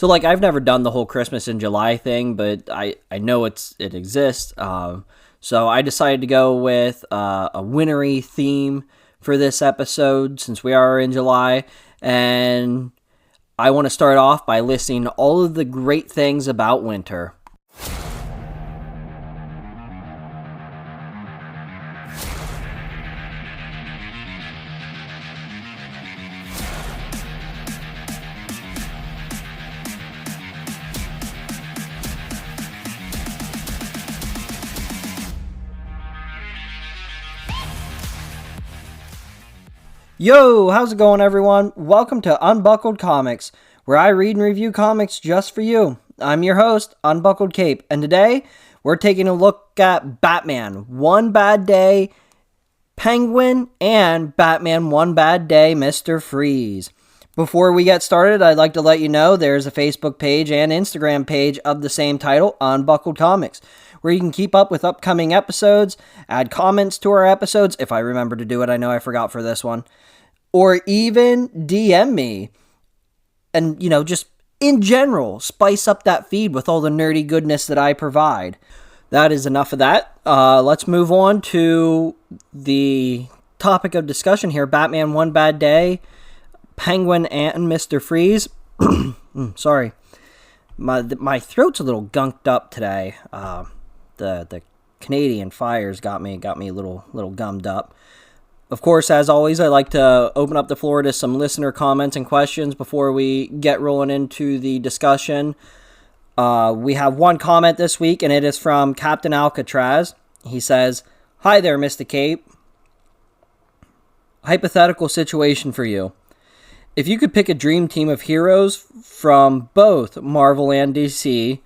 So, like, I've never done the whole Christmas in July thing, but I know it exists. So I decided to go with a wintry theme for this episode since we are in July. And I want to start off by listing all of the great things about winter. Yo, how's it going, everyone? Welcome to Unbuckled Comics, where I read and review comics just for you. I'm your host, Unbuckled Cape, and today we're taking a look at Batman One Bad Day, Penguin, and Batman One Bad Day, Mr. Freeze. Before we get started, I'd like to let you know there's a Facebook page and Instagram page of the same title, Unbuckled Comics, where you can keep up with upcoming episodes, add comments to our episodes, if I remember to do it. I know I forgot for this one. Or even DM me and, just in general, spice up that feed with all the nerdy goodness that I provide. That is enough of that. Let's move on to the topic of discussion here. Batman One Bad Day, Penguin, and Mr. Freeze. Sorry. My throat's a little gunked up today. The Canadian fires got me a little gummed up. Of course, as always, I like to open up the floor to some listener comments and questions before we get rolling into the discussion. We have one comment this week, and it is from Captain Alcatraz. He says, "Hi there, Mr. Cape. Hypothetical situation for you. If you could pick a dream team of heroes from both Marvel and DC,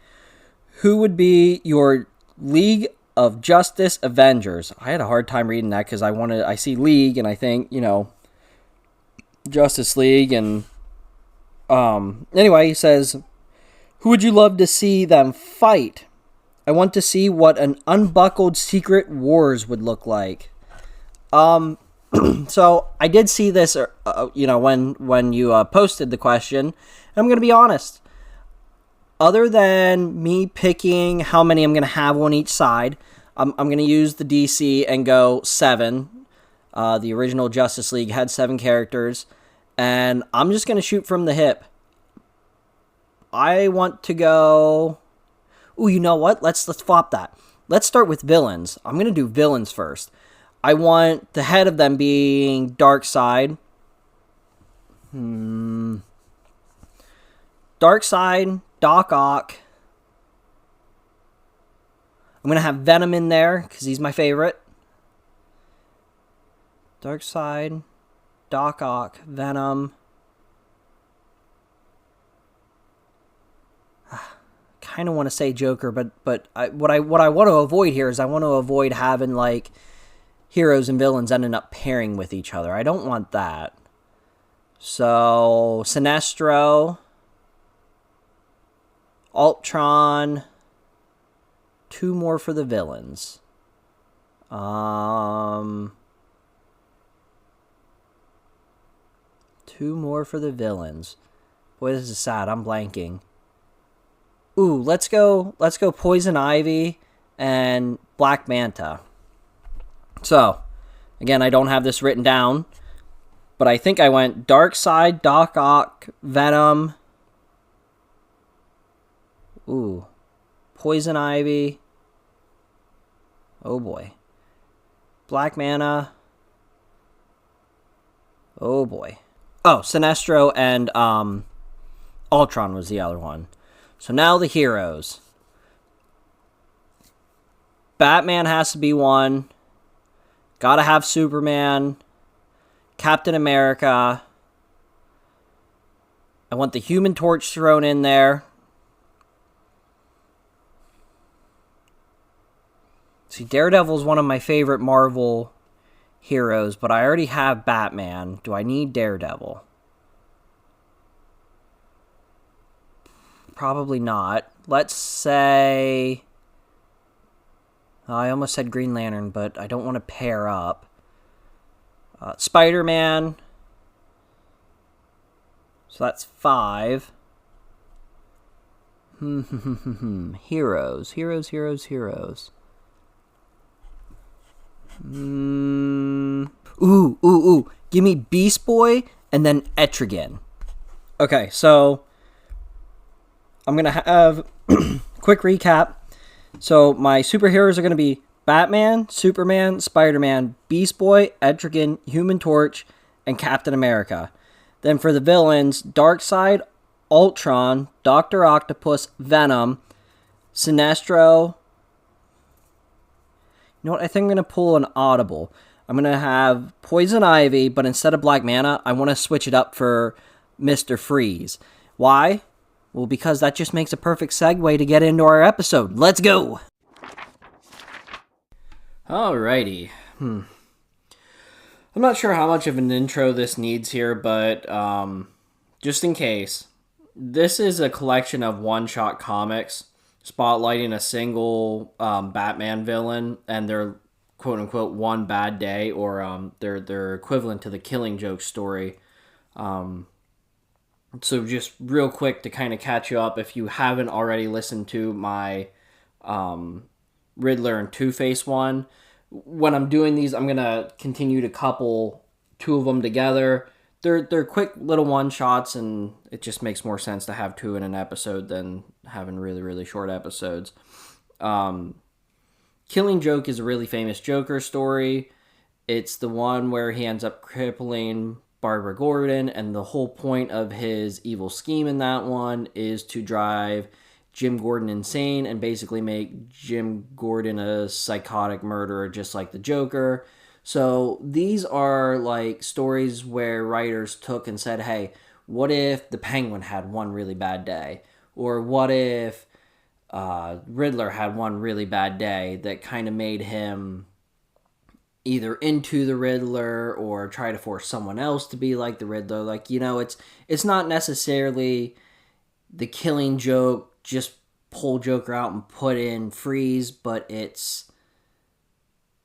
who would be your League of Justice Avengers?" I had a hard time reading that because I see League and I think, Justice League and anyway, he says, "Who would you love to see them fight? I want to see what an unbuckled Secret Wars would look like." So I did see this when you posted the question, and I'm going to be honest. Other than me picking how many I'm going to have on each side, I'm going to use the DC and go 7. The original Justice League had 7 characters, and I'm just going to shoot from the hip. I want to go... Ooh, you know what? Let's flop that. Let's start with villains. I'm going to do villains first. I want the head of them being Darkseid. Darkseid, Doc Ock. I'm going to have Venom in there because he's my favorite. Darkseid, Doc Ock, Venom. Kind of want to say Joker, but what I want to avoid here is I want to avoid having like heroes and villains ending up pairing with each other. I don't want that. So Sinestro, Ultron, 2 more for the villains. 2 more for the villains. Boy, this is sad. I'm blanking. Ooh, let's go Poison Ivy and Black Manta. So, again, I don't have this written down, but I think I went Darkseid, Doc Ock, Venom. Ooh. Poison Ivy. Oh boy. Black Manta. Oh boy. Oh, Sinestro and Ultron was the other one. So now the heroes. Batman has to be one. Gotta have Superman. Captain America. I want the Human Torch thrown in there. See, Daredevil is one of my favorite Marvel heroes, but I already have Batman. Do I need Daredevil? Probably not. Let's say... I almost said Green Lantern, but I don't want to pair up. Spider-Man. So that's 5. Heroes. Ooh. Give me Beast Boy and then Etrigan. Okay, so I'm going to have quick recap. So my superheroes are going to be Batman, Superman, Spider-Man, Beast Boy, Etrigan, Human Torch, and Captain America. Then for the villains, Darkseid, Ultron, Dr. Octopus, Venom, Sinestro. You know what? I think I'm going to pull an audible. I'm going to have Poison Ivy, but instead of Black Mana, I want to switch it up for Mr. Freeze. Why? Well, because that just makes a perfect segue to get into our episode. Let's go! Alrighty. I'm not sure how much of an intro this needs here, but just in case. This is a collection of one-shot comics spotlighting a single Batman villain and their quote-unquote one bad day, or their equivalent to the Killing Joke story. So just real quick to kind of catch you up, if you haven't already listened to my Riddler and Two-Face one, when I'm doing these, I'm going to continue to couple two of them together. They're quick little one-shots, and it just makes more sense to have two in an episode than having really, really short episodes. Killing Joke is a really famous Joker story. It's the one where he ends up crippling Barbara Gordon, and the whole point of his evil scheme in that one is to drive Jim Gordon insane and basically make Jim Gordon a psychotic murderer just like the Joker. So these are like stories where writers took and said, hey, what if the Penguin had one really bad day? Or what if Riddler had one really bad day that kind of made him either into the Riddler or try to force someone else to be like the Riddler. Like, you know, it's not necessarily the Killing Joke, just pull Joker out and put in Freeze, but it's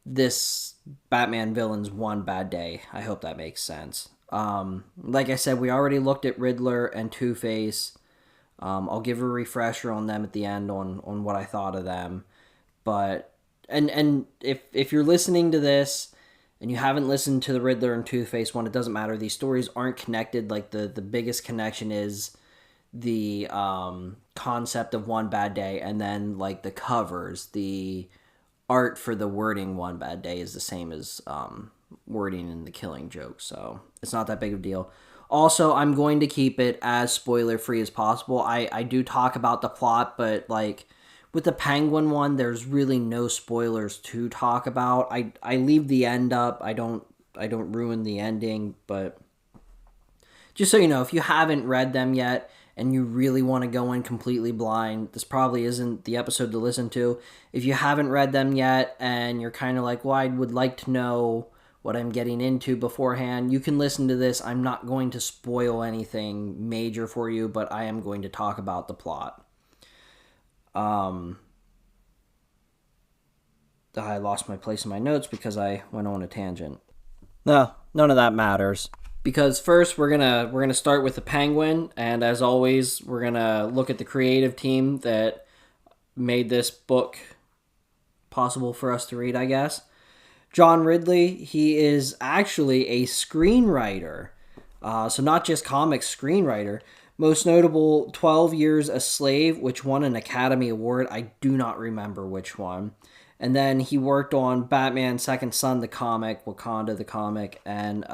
this Batman villain's one bad day. I hope that makes sense. Like I said, we already looked at Riddler and Two-Face. I'll give a refresher on them at the end on what I thought of them. But and if you're listening to this and you haven't listened to the Riddler and Two-Face one, it doesn't matter. These stories aren't connected. Like the biggest connection is the concept of one bad day, and then like the covers, the art for the wording one bad day is the same as wording in the Killing Joke, so it's not that big of a deal. Also, I'm going to keep it as spoiler free as possible. I do talk about the plot, but like with the Penguin one, there's really no spoilers to talk about. I leave the end up. I don't ruin the ending, but just so you know, if you haven't read them yet and you really want to go in completely blind, this probably isn't the episode to listen to. If you haven't read them yet and you're kind of like, well, I would like to know what I'm getting into beforehand, you can listen to this. I'm not going to spoil anything major for you, but I am going to talk about the plot. I lost my place in my notes because I went on a tangent. No, none of that matters. Because first we're gonna start with the Penguin, and as always, we're gonna look at the creative team that made this book possible for us to read, I guess. John Ridley, he is actually a screenwriter. So not just comics screenwriter. Most notable, 12 Years a Slave, which won an Academy Award. I do not remember which one. And then he worked on Batman Second Son, the comic, Wakanda, the comic, and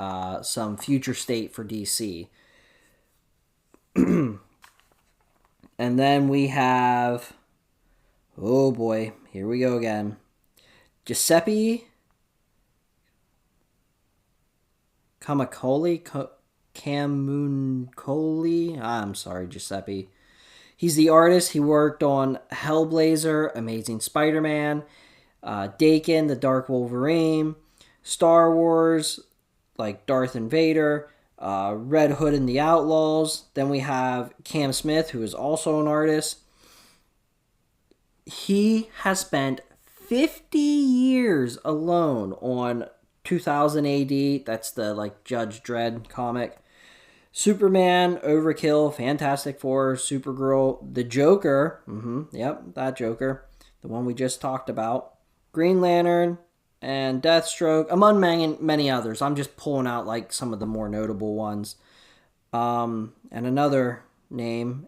some Future State for DC. And then we have, oh boy, here we go again. Giuseppe Camuncoli. I'm sorry, Giuseppe. He's the artist. He worked on Hellblazer, Amazing Spider-Man, Dakin, The Dark Wolverine, Star Wars, like Darth and Vader, Red Hood and the Outlaws. Then we have Cam Smith, who is also an artist. He has spent 50 years alone on 2000 AD. That's the like Judge Dredd comic. Superman, Overkill, Fantastic Four, Supergirl, the Joker, yep, that Joker, the one we just talked about, Green Lantern, and Deathstroke, among many others. I'm just pulling out like some of the more notable ones. And another name,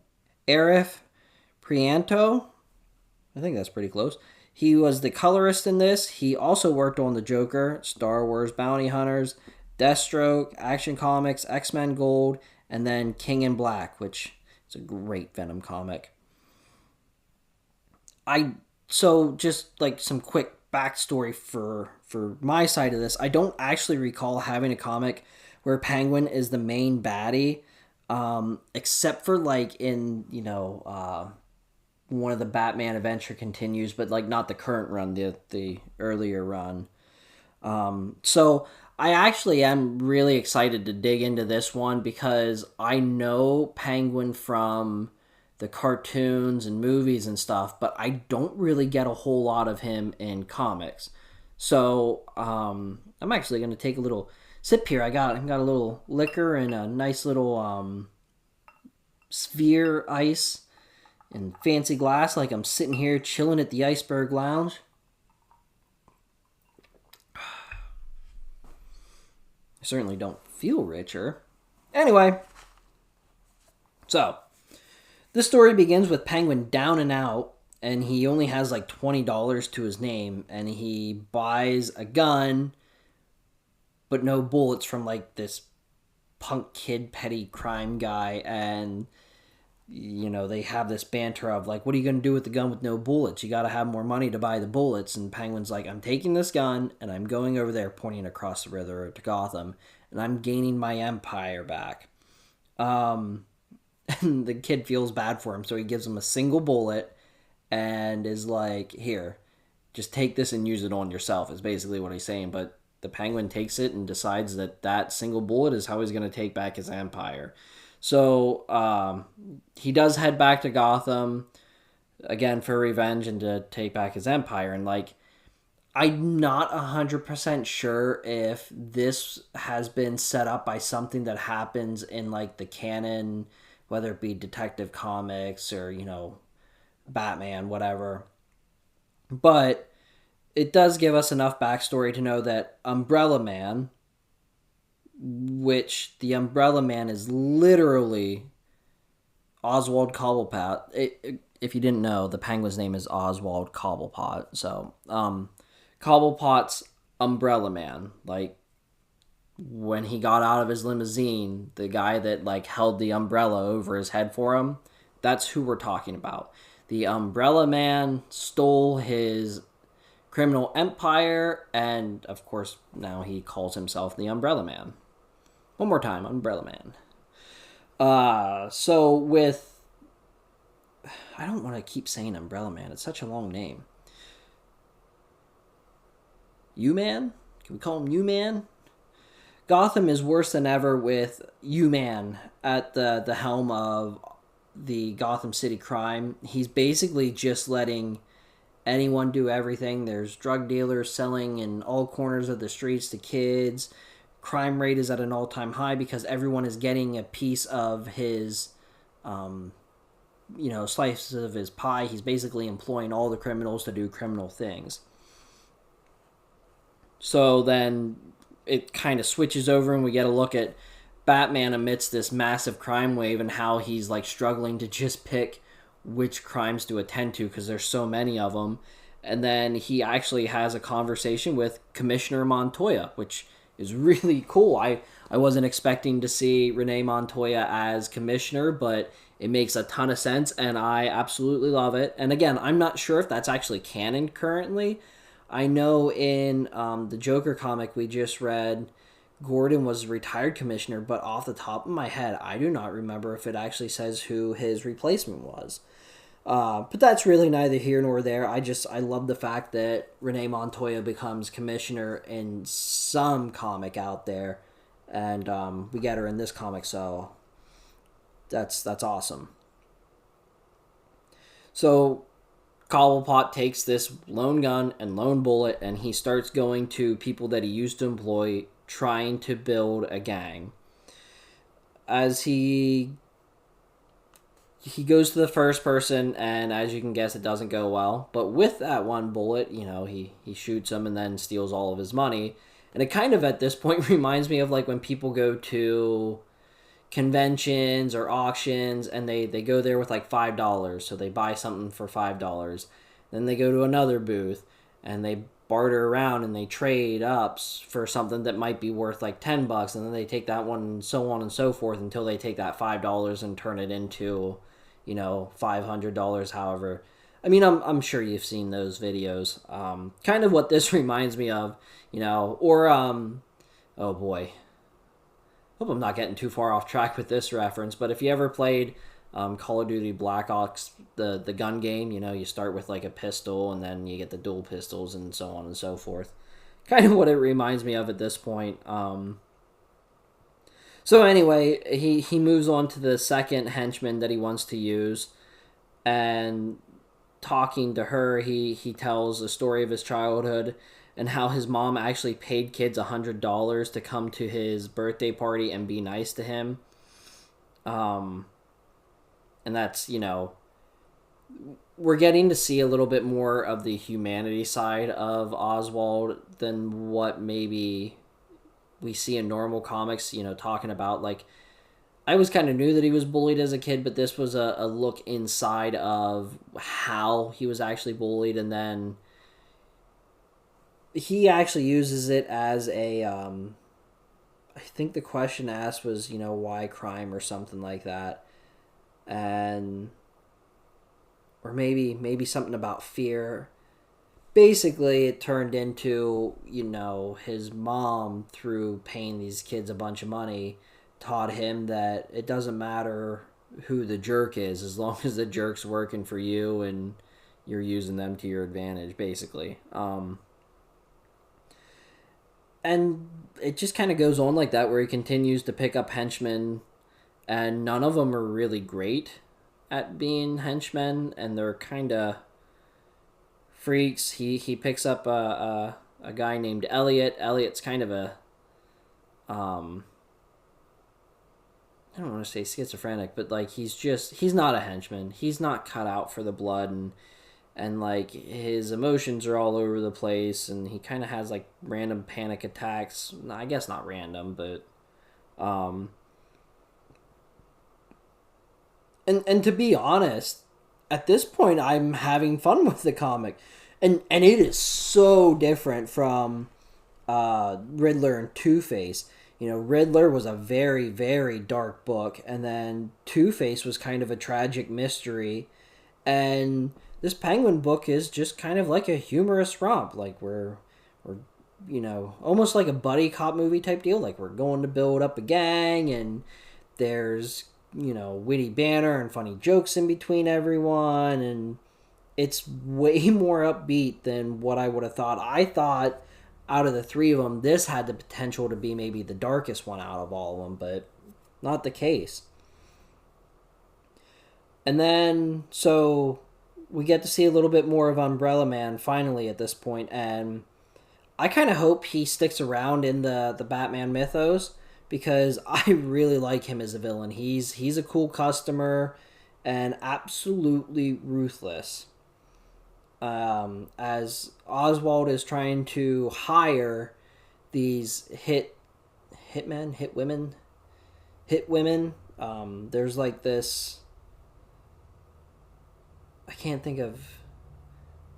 Arif Prianto. I think that's pretty close. He was the colorist in this. He also worked on the Joker, Star Wars Bounty Hunters, Deathstroke, Action Comics, X-Men Gold, and then King in Black, which is a great Venom comic. So just like some quick backstory for my side of this. I don't actually recall having a comic where Penguin is the main baddie, except for like in one of the Batman Adventure Continues, but like not the current run, the earlier run. So I actually am really excited to dig into this one because I know Penguin from the cartoons and movies and stuff, but I don't really get a whole lot of him in comics. So I'm actually going to take a little sip here. I got a little liquor and a nice little sphere ice in fancy glass, like I'm sitting here chilling at the Iceberg Lounge. I certainly don't feel richer. Anyway, so this story begins with Penguin down and out, and he only has like $20 to his name, and he buys a gun, but no bullets from like this punk kid petty crime guy, and they have this banter of like, what are you going to do with the gun with no bullets? You got to have more money to buy the bullets. And Penguin's like, I'm taking this gun and I'm going over there, pointing across the river to Gotham, and I'm gaining my empire back. And the kid feels bad for him, so he gives him a single bullet and is like, here, just take this and use it on yourself, is basically what he's saying. But the Penguin takes it and decides that single bullet is how he's going to take back his empire. So he does head back to Gotham again for revenge and to take back his empire. And like, I'm not 100% sure if this has been set up by something that happens in like the canon, whether it be Detective Comics or Batman, whatever. But it does give us enough backstory to know that Umbrella Man, which the Umbrella Man is literally Oswald Cobblepot. If you didn't know, the Penguin's name is Oswald Cobblepot. So, Cobblepot's Umbrella Man. Like, when he got out of his limousine, the guy that like held the umbrella over his head for him, that's who we're talking about. The Umbrella Man stole his criminal empire, and of course now he calls himself the Umbrella Man. One more time, Umbrella Man. So with... I don't want to keep saying Umbrella Man. It's such a long name. U-Man? Can we call him U-Man? Gotham is worse than ever with U-Man at the helm of the Gotham City crime. He's basically just letting anyone do everything. There's drug dealers selling in all corners of the streets to kids. Crime rate is at an all-time high because everyone is getting a piece of his, slices of his pie. He's basically employing all the criminals to do criminal things. So then it kind of switches over and we get a look at Batman amidst this massive crime wave and how he's like struggling to just pick which crimes to attend to because there's so many of them. And then he actually has a conversation with Commissioner Montoya, which is really cool. I wasn't expecting to see Renee Montoya as commissioner, but it makes a ton of sense, and I absolutely love it. And again, I'm not sure if that's actually canon currently. I know in the Joker comic we just read, Gordon was retired commissioner, but off the top of my head, I do not remember if it actually says who his replacement was. But that's really neither here nor there. I love the fact that Renee Montoya becomes commissioner in some comic out there, and we get her in this comic, so that's awesome. So Cobblepot takes this lone gun and lone bullet, and he starts going to people that he used to employ, trying to build a gang. as he goes to the first person, and as you can guess, it doesn't go well. But with that one bullet, he shoots him and then steals all of his money. And it kind of, at this point, reminds me of like when people go to conventions or auctions, and they go there with like $5. So they buy something for $5. Then they go to another booth, and they barter around and they trade ups for something that might be worth like $10, and then they take that one, and so on and so forth, until they take that $5 and turn it into $500. However, I mean, I'm sure you've seen those videos. Kind of what this reminds me of, or oh boy, hope I'm not getting too far off track with this reference. But if you ever played Call of Duty Black Ops, the gun game, you start with like a pistol, and then you get the dual pistols, and so on and so forth. Kind of what it reminds me of at this point. So anyway, he moves on to the second henchman that he wants to use, and talking to her, he tells the story of his childhood and how his mom actually paid kids $100 to come to his birthday party and be nice to him. And that's, we're getting to see a little bit more of the humanity side of Oswald than what maybe we see in normal comics, talking about, like, I was kind of knew that he was bullied as a kid, but this was a look inside of how he was actually bullied, and then he actually uses it as a, I think the question asked was, why crime or something like that, and, or maybe something about fear. Basically, it turned into, his mom, through paying these kids a bunch of money, taught him that it doesn't matter who the jerk is, as long as the jerk's working for you and you're using them to your advantage, basically. And it just kind of goes on like that, where he continues to pick up henchmen, and none of them are really great at being henchmen, and they're kind of freaks. He picks up a guy named Elliot. Elliot's kind of a I don't want to say schizophrenic, but like he's not a henchman. He's not cut out for the blood, and like his emotions are all over the place, and he kind of has like random panic attacks. I guess not random, but and to be honest, at this point, I'm having fun with the comic, and it is so different from Riddler and Two-Face. Riddler was a very, very dark book, and then Two-Face was kind of a tragic mystery, and this Penguin book is just kind of like a humorous romp. Like we're almost like a buddy cop movie type deal. Like we're going to build up a gang, and there's witty banter and funny jokes in between everyone, and it's way more upbeat than what I would have thought. I thought out of the three of them, this had the potential to be maybe the darkest one out of all of them, but not the case. And then, so we get to see a little bit more of Umbrella Man finally at this point, and I kind of hope he sticks around in the Batman mythos, because I really like him as a villain. He's a cool customer and absolutely ruthless. As Oswald is trying to hire these hit women. There's like this, I can't think of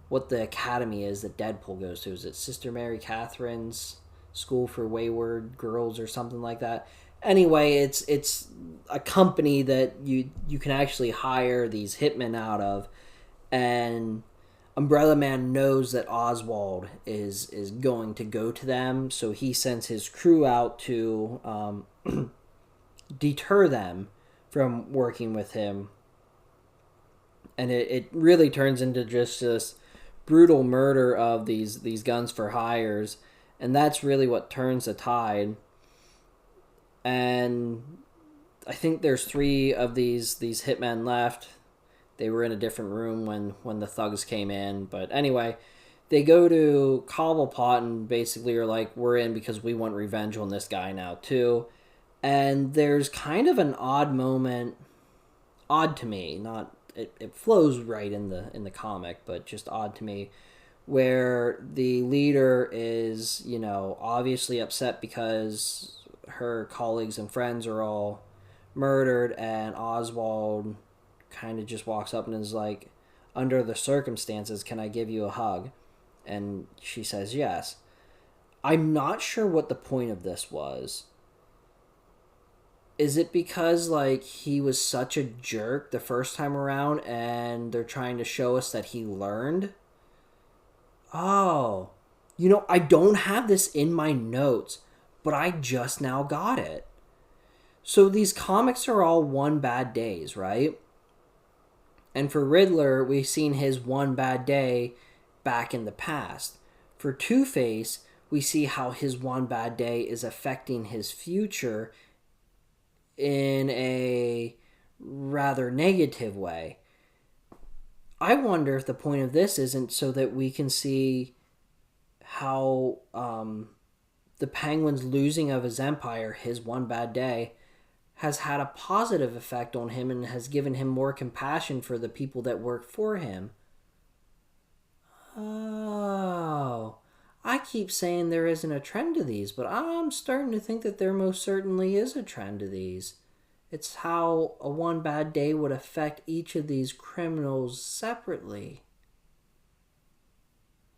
what the academy is that Deadpool goes to. Is it Sister Mary Catherine's School for Wayward Girls or something like that? Anyway, it's a company that you can actually hire these hitmen out of, and Umbrella Man knows that Oswald is going to go to them, so he sends his crew out to deter them from working with him. And it really turns into just this brutal murder of these guns for hires, and that's really what turns the tide. And I think there's 3 of these hitmen left. They were in a different room when the thugs came in. But anyway, they go to Cobblepot and basically are like, we're in because we want revenge on this guy now too. And there's kind of an odd moment, odd to me, not it flows right in the comic, but just odd to me, where the leader is, obviously upset because her colleagues and friends are all murdered, and Oswald kind of just walks up and is like, under the circumstances, can I give you a hug? And she says yes. I'm not sure what the point of this was. Is it because like he was such a jerk the first time around and they're trying to show us that he learned? Oh, I don't have this in my notes, but I just now got it. So these comics are all one bad days, right? And for Riddler, we've seen his one bad day back in the past. For Two-Face, we see how his one bad day is affecting his future in a rather negative way. I wonder if the point of this isn't so that we can see how the Penguin's losing of his empire, his one bad day, has had a positive effect on him and has given him more compassion for the people that work for him. Oh, I keep saying there isn't a trend to these, but I'm starting to think that there most certainly is a trend to these. It's how a one bad day would affect each of these criminals separately.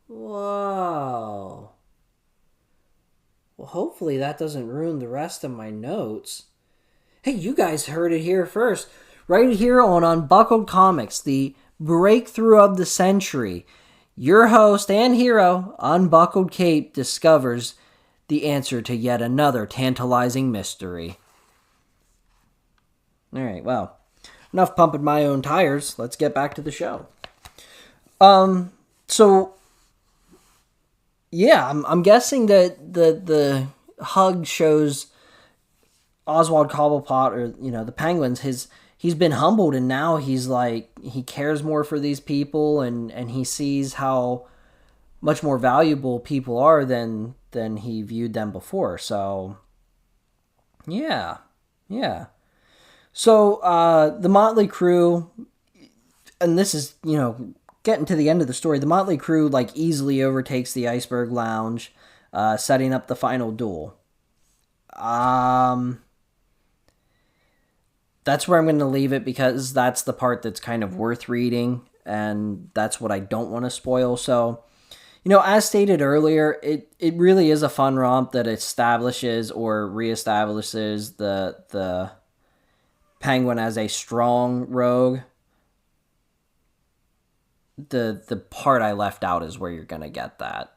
Whoa. Well, hopefully that doesn't ruin the rest of my notes. Hey, you guys heard it here first. Right here on Unbuckled Comics, the breakthrough of the century. Your host and hero, Unbuckled Cape, discovers the answer to yet another tantalizing mystery. Alright, well, enough pumping my own tires. Let's get back to the show. So, yeah, I'm guessing that the hug shows Oswald Cobblepot, or the Penguins, he's been humbled, and now he's like, he cares more for these people, and he sees how much more valuable people are than he viewed them before. So yeah. So the Motley Crew, and this is getting to the end of the story. The Motley Crew like easily overtakes the Iceberg Lounge, setting up the final duel. That's where I'm going to leave it, because that's the part that's kind of worth reading, and that's what I don't want to spoil. So, as stated earlier, it really is a fun romp that establishes or reestablishes the Penguin as a strong rogue. The part I left out is where you're going to get that.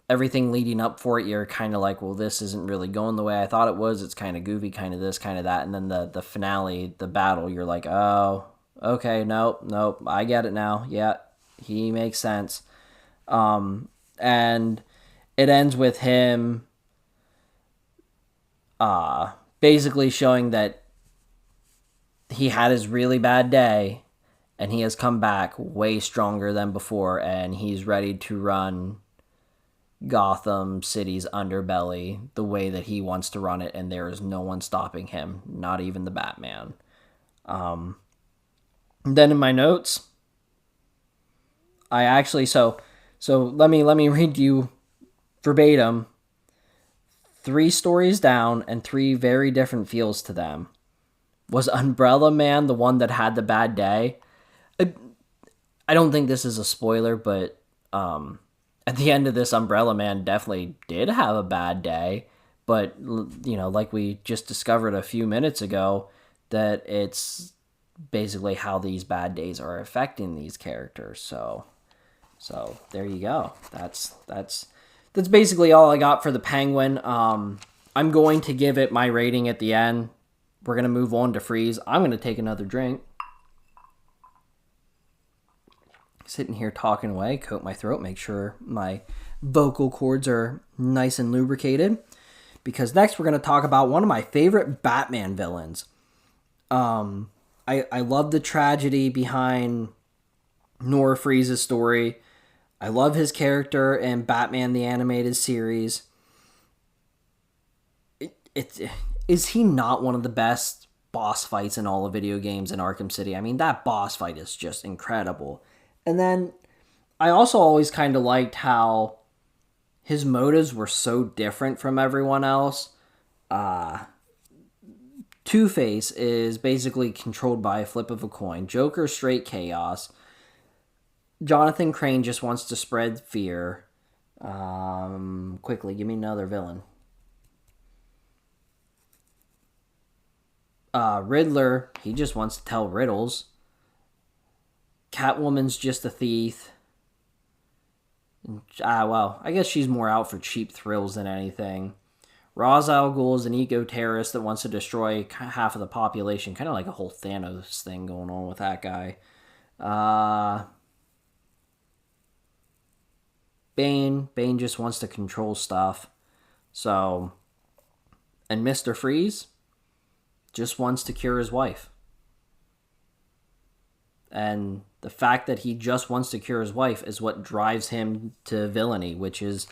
Everything leading up for it, you're kind of like, well, this isn't really going the way I thought it was. It's kind of goofy, kind of this, kind of that. And then the finale, the battle, you're like, oh, okay, nope, I get it now. Yeah, he makes sense. And it ends with him basically showing that he had his really bad day, and he has come back way stronger than before, and he's ready to run Gotham City's underbelly the way that he wants to run it, and there is no one stopping him, not even the Batman. Then in my notes, I actually so let me read you verbatim 3 stories down and 3 very different feels to them. Was Umbrella Man the one that had the bad day? I don't think this is a spoiler, but at the end of this, Umbrella Man definitely did have a bad day, but like we just discovered a few minutes ago, that it's basically how these bad days are affecting these characters. So there you go. That's basically all I got for the Penguin. I'm going to give it my rating at the end. We're going to move on to Freeze. I'm going to take another drink. Sitting here talking away, coat my throat, make sure my vocal cords are nice and lubricated. Because next we're going to talk about one of my favorite Batman villains. I love the tragedy behind Nora Freeze's story. I love his character in Batman the Animated Series. is he not one of the best boss fights in all of video games in Arkham City? I mean, that boss fight is just incredible. And then I also always kind of liked how his motives were so different from everyone else. Two-Face is basically controlled by a flip of a coin. Joker, straight chaos. Jonathan Crane just wants to spread fear. Quickly, give me another villain. Riddler, he just wants to tell riddles. Catwoman's just a thief. Well, I guess she's more out for cheap thrills than anything. Ra's al Ghul is an eco-terrorist that wants to destroy half of the population. Kind of like a whole Thanos thing going on with that guy. Bane just wants to control stuff. So, and Mr. Freeze just wants to cure his wife. And the fact that he just wants to cure his wife is what drives him to villainy, which is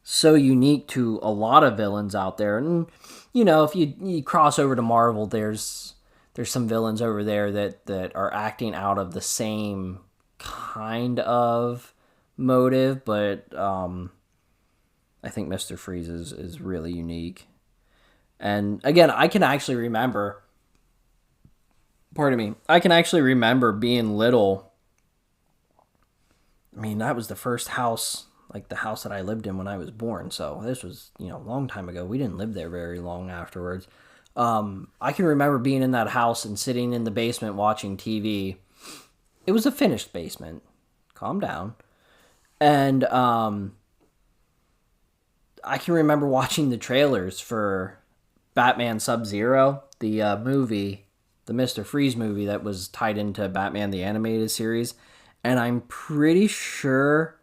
so unique to a lot of villains out there. And, you know, if you cross over to Marvel, there's some villains over there that are acting out of the same kind of motive, but I think Mr. Freeze is really unique. And again, I can actually remember being little. I mean, that was the first house, like the house that I lived in when I was born. So this was, a long time ago. We didn't live there very long afterwards. I can remember being in that house and sitting in the basement watching TV. It was a finished basement. Calm down. And I can remember watching the trailers for Batman Sub-Zero, the movie, the Mr. Freeze movie that was tied into Batman the Animated Series. And I'm pretty sure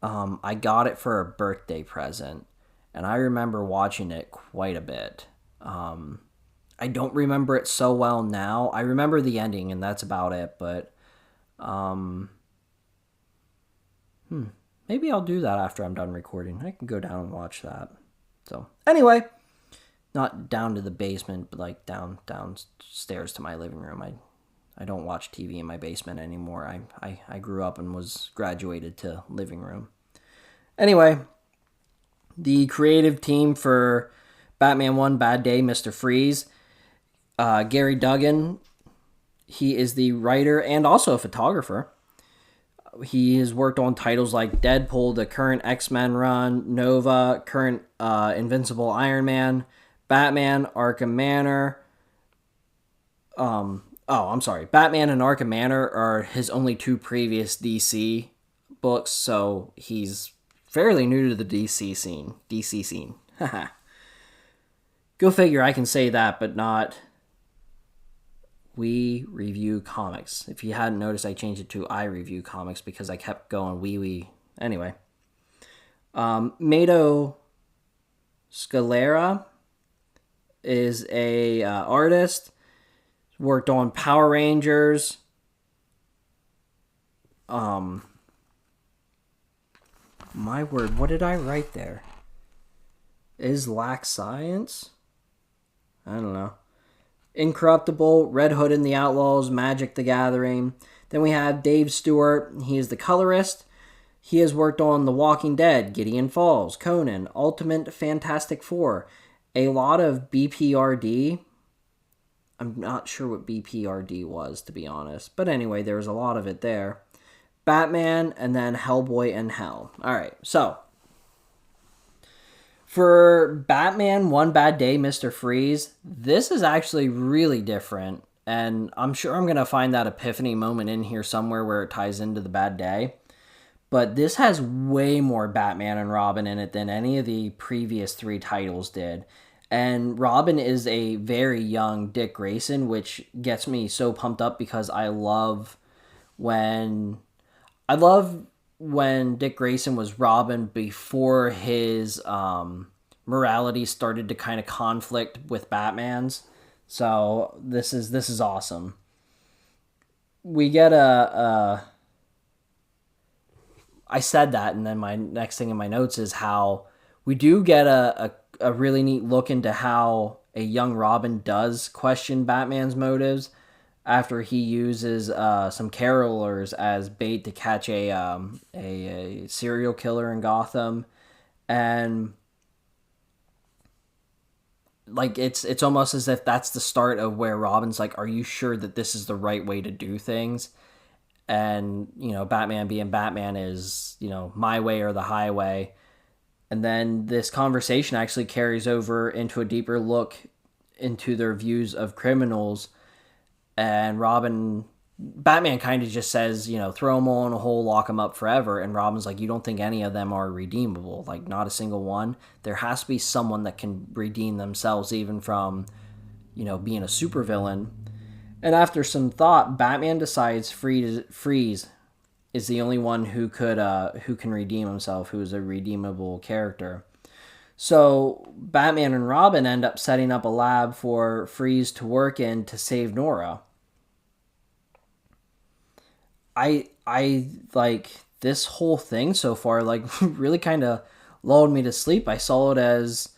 I got it for a birthday present. And I remember watching it quite a bit. I don't remember it so well now. I remember the ending, and that's about it. But maybe I'll do that after I'm done recording. I can go down and watch that. So anyway, not down to the basement, but like downstairs to my living room. I don't watch TV in my basement anymore. I grew up and was graduated to living room. Anyway, the creative team for Batman 1 Bad Day, Mr. Freeze, Gary Duggan, he is the writer and also a photographer. He has worked on titles like Deadpool, the current X-Men run, Nova, current Invincible Iron Man, Batman, Arkham Manor. Batman and Arkham Manor are his only two previous DC books, so he's fairly new to the DC scene. Haha. Go figure, I can say that, but not We Review Comics. If you hadn't noticed, I changed it to I Review Comics because I kept going we. Anyway. Mato Scalera is a artist. Worked on Power Rangers. My word, what did I write there? Is lack science? I don't know. Incorruptible, Red Hood and the Outlaws, Magic the Gathering. Then we have Dave Stewart. He is the colorist. He has worked on The Walking Dead, Gideon Falls, Conan, Ultimate Fantastic Four, a lot of BPRD. I'm not sure what BPRD was, to be honest. But anyway, there was a lot of it there. Batman, and then Hellboy and Hell. Alright, so for Batman 1 Bad Day, Mr. Freeze, this is actually really different. And I'm sure I'm going to find that epiphany moment in here somewhere where it ties into the bad day. But this has way more Batman and Robin in it than any of the previous three titles did. And Robin is a very young Dick Grayson, which gets me so pumped up because I love when Dick Grayson was Robin before his morality started to kind of conflict with Batman's. So this is awesome. We get I said that, and then my next thing in my notes is how we do get a a really neat look into how a young Robin does question Batman's motives after he uses some carolers as bait to catch a serial killer in Gotham. And like it's almost as if that's the start of where Robin's like, are you sure that this is the right way to do things? And Batman being Batman is my way or the highway. And then this conversation actually carries over into a deeper look into their views of criminals. And Batman kind of just says, throw them all in a hole, lock them up forever. And Robin's like, you don't think any of them are redeemable? Like, not a single one? There has to be someone that can redeem themselves even from, being a supervillain. And after some thought, Batman decides Freeze is the only one who can redeem himself, who is a redeemable character. So Batman and Robin end up setting up a lab for Freeze to work in to save Nora. I like this whole thing so far, like, really kind of lulled me to sleep. I saw it as,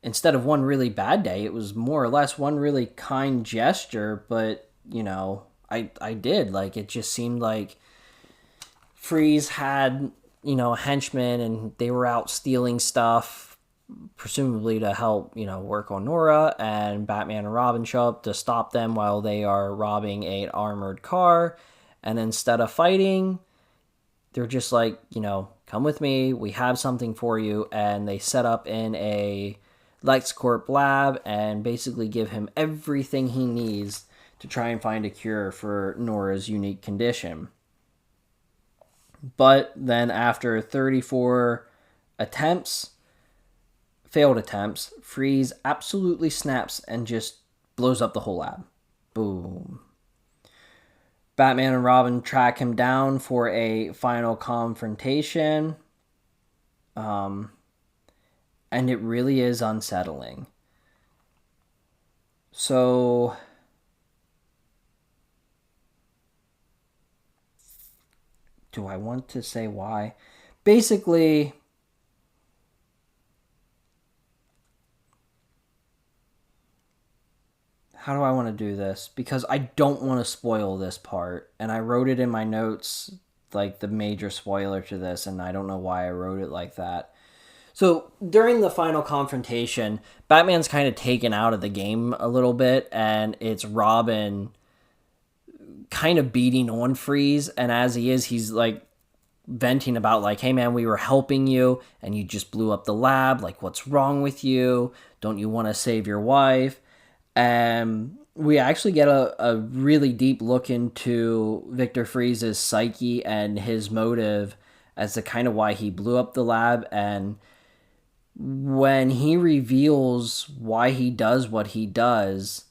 instead of one really bad day, it was more or less one really kind gesture. But I did like, it just seemed like Freeze had henchmen, and they were out stealing stuff, presumably to help work on Nora, and Batman and Robin show up to stop them while they are robbing an armored car. And instead of fighting, they're just like, come with me, we have something for you. And they set up in a LexCorp lab and basically give him everything he needs to try and find a cure for Nora's unique condition. But then after 34 failed attempts, Freeze absolutely snaps and just blows up the whole lab. Boom. Batman and Robin track him down for a final confrontation. And it really is unsettling. So do I want to say why? Basically, how do I want to do this? Because I don't want to spoil this part. And I wrote it in my notes, like the major spoiler to this, and I don't know why I wrote it like that. So during the final confrontation, Batman's kind of taken out of the game a little bit, and it's Robin kind of beating on Freeze. And as he is, he's like venting about like, hey man, we were helping you and you just blew up the lab. Like, what's wrong with you? Don't you want to save your wife? And we actually get a really deep look into Victor Freeze's psyche and his motive as to kind of why he blew up the lab. And when he reveals why he does what he does,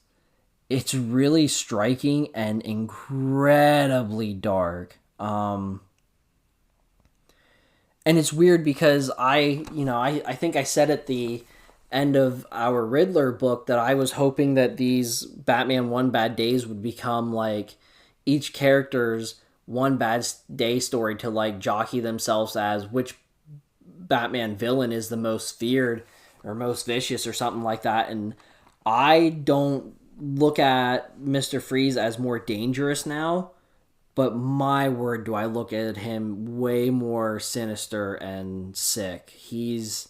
it's really striking and incredibly dark. And it's weird because I think I said at the end of our Riddler book that I was hoping that these Batman One Bad Days would become like each character's one bad day story to like jockey themselves as which Batman villain is the most feared or most vicious or something like that. And I don't look at Mr. Freeze as more dangerous now, but my word, do I look at him way more sinister and sick. He's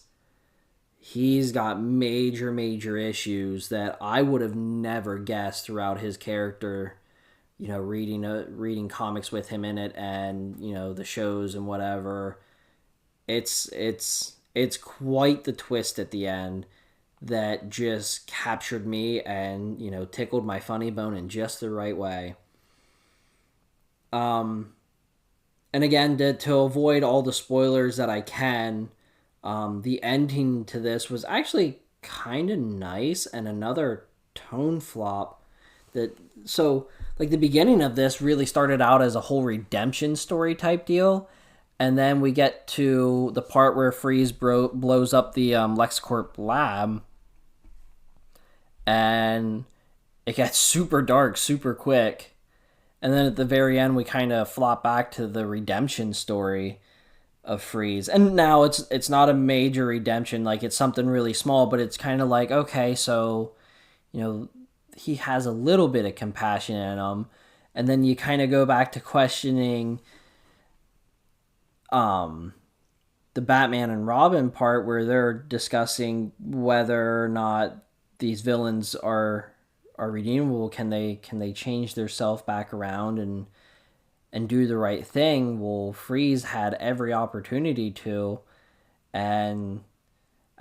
got major issues that I would have never guessed throughout his character, reading comics with him in it, and the shows and whatever. It's quite the twist at the end that just captured me and tickled my funny bone in just the right way. And again, to avoid all the spoilers that I can, the ending to this was actually kind of nice, and another tone flop. So the beginning of this really started out as a whole redemption story type deal, and then we get to the part where Freeze blows up the LexCorp lab, and it gets super dark super quick. And then at the very end, we kind of flop back to the redemption story. Freeze. And now it's not a major redemption, like it's something really small, but it's kind of like, okay, so he has a little bit of compassion in him, and then you kind of go back to questioning um the Batman and Robin part where they're discussing whether or not these villains are redeemable. Can they change their self back around and do the right thing? Well, Freeze had every opportunity to, and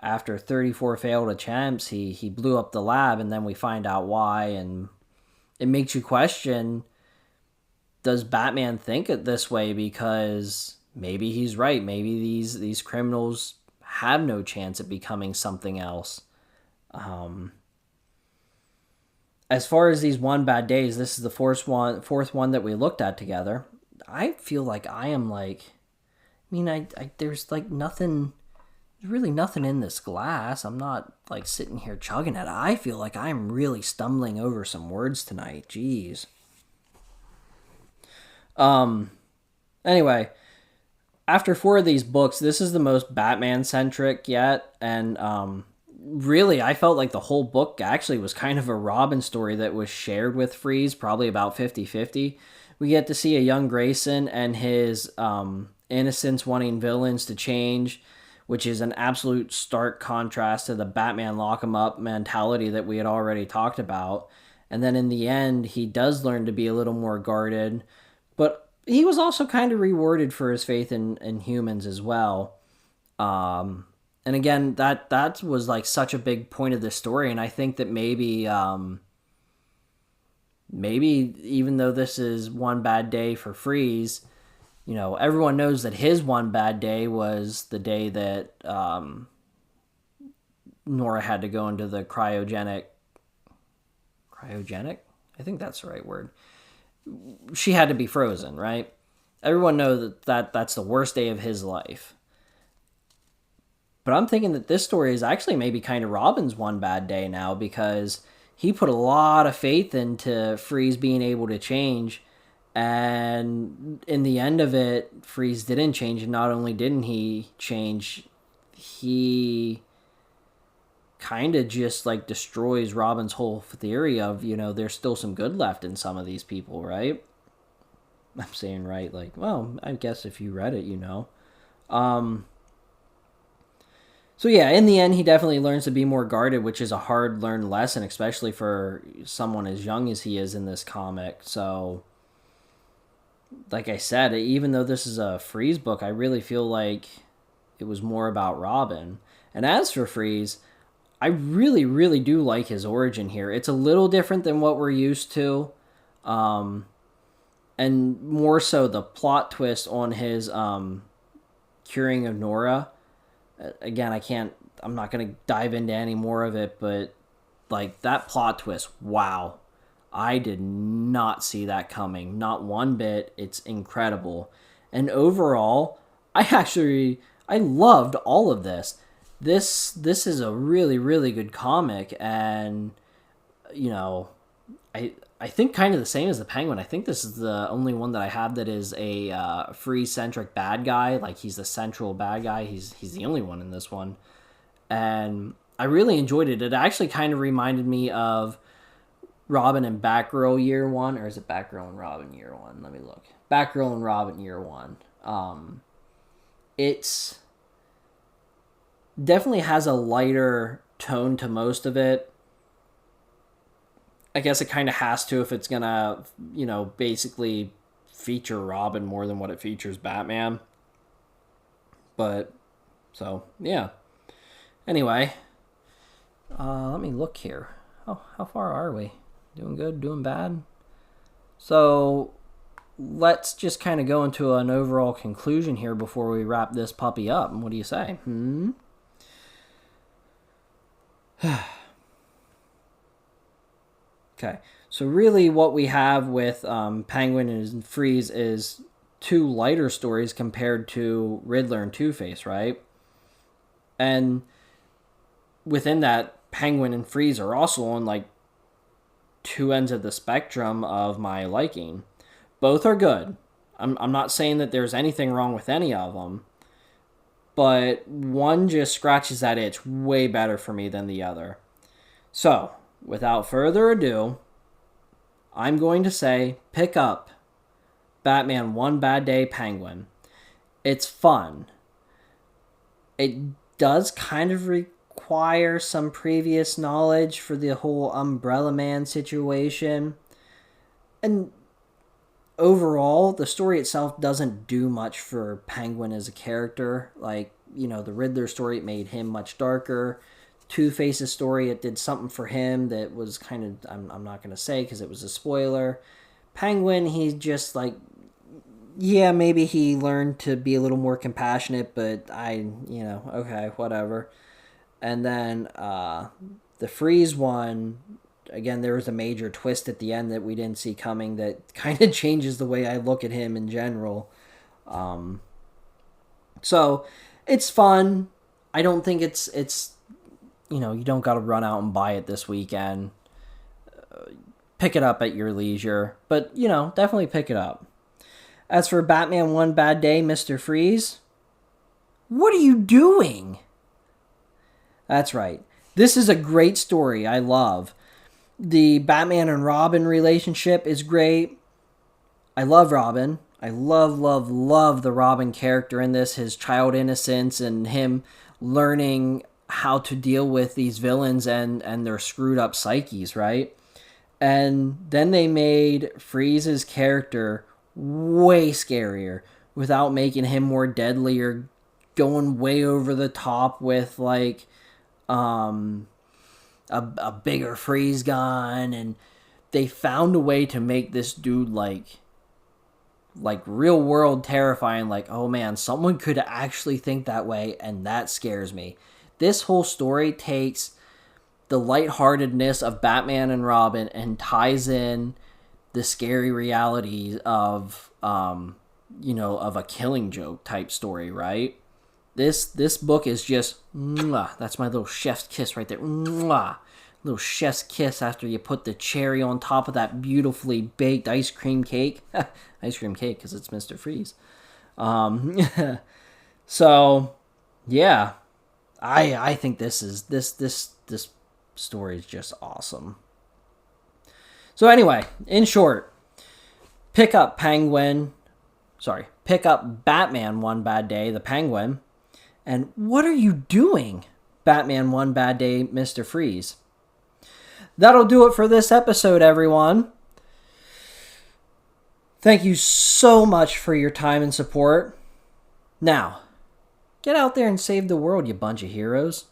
after 34 failed attempts, he blew up the lab, and then we find out why, and it makes you question, does Batman think it this way because maybe he's right. Maybe these criminals have no chance at becoming something else. As far as these one bad days, this is the fourth one that we looked at together. I feel like I am like, I there's like nothing, there's really nothing in this glass. I'm not like sitting here chugging it. I feel like I'm really stumbling over some words tonight. Jeez. Anyway, after 4 of these books, this is the most Batman centric yet, and really, I felt like the whole book actually was kind of a Robin story that was shared with Freeze, probably about 50-50. We get to see a young Grayson and his innocence wanting villains to change, which is an absolute stark contrast to the Batman lock 'em up mentality that we had already talked about. And then in the end, he does learn to be a little more guarded, but he was also kind of rewarded for his faith in humans as well. And again, that was like such a big point of this story, and I think that maybe even though this is one bad day for Freeze, everyone knows that his one bad day was the day that Nora had to go into the cryogenic. I think that's the right word. She had to be frozen, right? Everyone knows that's the worst day of his life. But I'm thinking that this story is actually maybe kind of Robin's one bad day now, because he put a lot of faith into Freeze being able to change, and in the end of it, Freeze didn't change, and not only didn't he change, he kind of just like destroys Robin's whole theory of, there's still some good left in some of these people, right? I'm saying right, like, well, I guess if you read it, So yeah, in the end, he definitely learns to be more guarded, which is a hard learned lesson, especially for someone as young as he is in this comic. So, like I said, even though this is a Freeze book, I really feel like it was more about Robin. And as for Freeze, I really, really do like his origin here. It's a little different than what we're used to. And more so the plot twist on his curing of Nora. Again, I'm not going to dive into any more of it, but like that plot twist, wow. I did not see that coming. Not one bit. It's incredible. And overall, I loved all of this. This is a really, really good comic, and I think kind of the same as the Penguin. I think this is the only one that I have that is a free-centric bad guy. Like, he's the central bad guy. He's the only one in this one. And I really enjoyed it. It actually kind of reminded me of Robin and Batgirl Year 1. Or is it Batgirl and Robin Year 1? Let me look. Batgirl and Robin Year 1. It's definitely has a lighter tone to most of it. I guess it kind of has to if it's going to, basically feature Robin more than what it features Batman. But, so, yeah. Anyway, let me look here. Oh, how far are we? Doing good? Doing bad? So, let's just kind of go into an overall conclusion here before we wrap this puppy up. What do you say? Okay, so really what we have with Penguin and Freeze is 2 lighter stories compared to Riddler and Two-Face, right? And within that, Penguin and Freeze are also on like 2 ends of the spectrum of my liking. Both are good. I'm not saying that there's anything wrong with any of them, but one just scratches that itch way better for me than the other. So, without further ado, I'm going to say pick up Batman One Bad Day Penguin. It's fun. It does kind of require some previous knowledge for the whole Umbrella Man situation. And overall, the story itself doesn't do much for Penguin as a character. Like, the Riddler story, it made him much darker. Two-Face's story, it did something for him that was kind of, I'm not going to say because it was a spoiler. Penguin, he's just like, yeah, maybe he learned to be a little more compassionate, but okay, whatever. And then the Freeze one, again, there was a major twist at the end that we didn't see coming that kind of changes the way I look at him in general. So it's fun. I don't think it's you don't got to run out and buy it this weekend. Pick it up at your leisure, but definitely pick it up. As for Batman One Bad Day, Mr. Freeze, what are you doing? That's right. This is a great story. I love. The Batman and Robin relationship is great. I love Robin. I love the Robin character in this, his child innocence and him learning how to deal with these villains and their screwed up psyches, right? And then they made Freeze's character way scarier without making him more deadly or going way over the top with like a bigger freeze gun. And they found a way to make this dude like real world terrifying. Like, oh man, someone could actually think that way, and that scares me. This whole story takes the lightheartedness of Batman and Robin and ties in the scary realities of of a Killing Joke type story, right? This book is just mwah, that's my little chef's kiss right there. Mwah, little chef's kiss after you put the cherry on top of that beautifully baked ice cream cake. Ice cream cake because it's Mr. Freeze. So yeah, I think this story is just awesome. So anyway, in short, pick up Batman One Bad Day, the Penguin. And what are you doing, Batman One Bad Day, Mr. Freeze? That'll do it for this episode, everyone. Thank you so much for your time and support. Now, get out there and save the world, you bunch of heroes.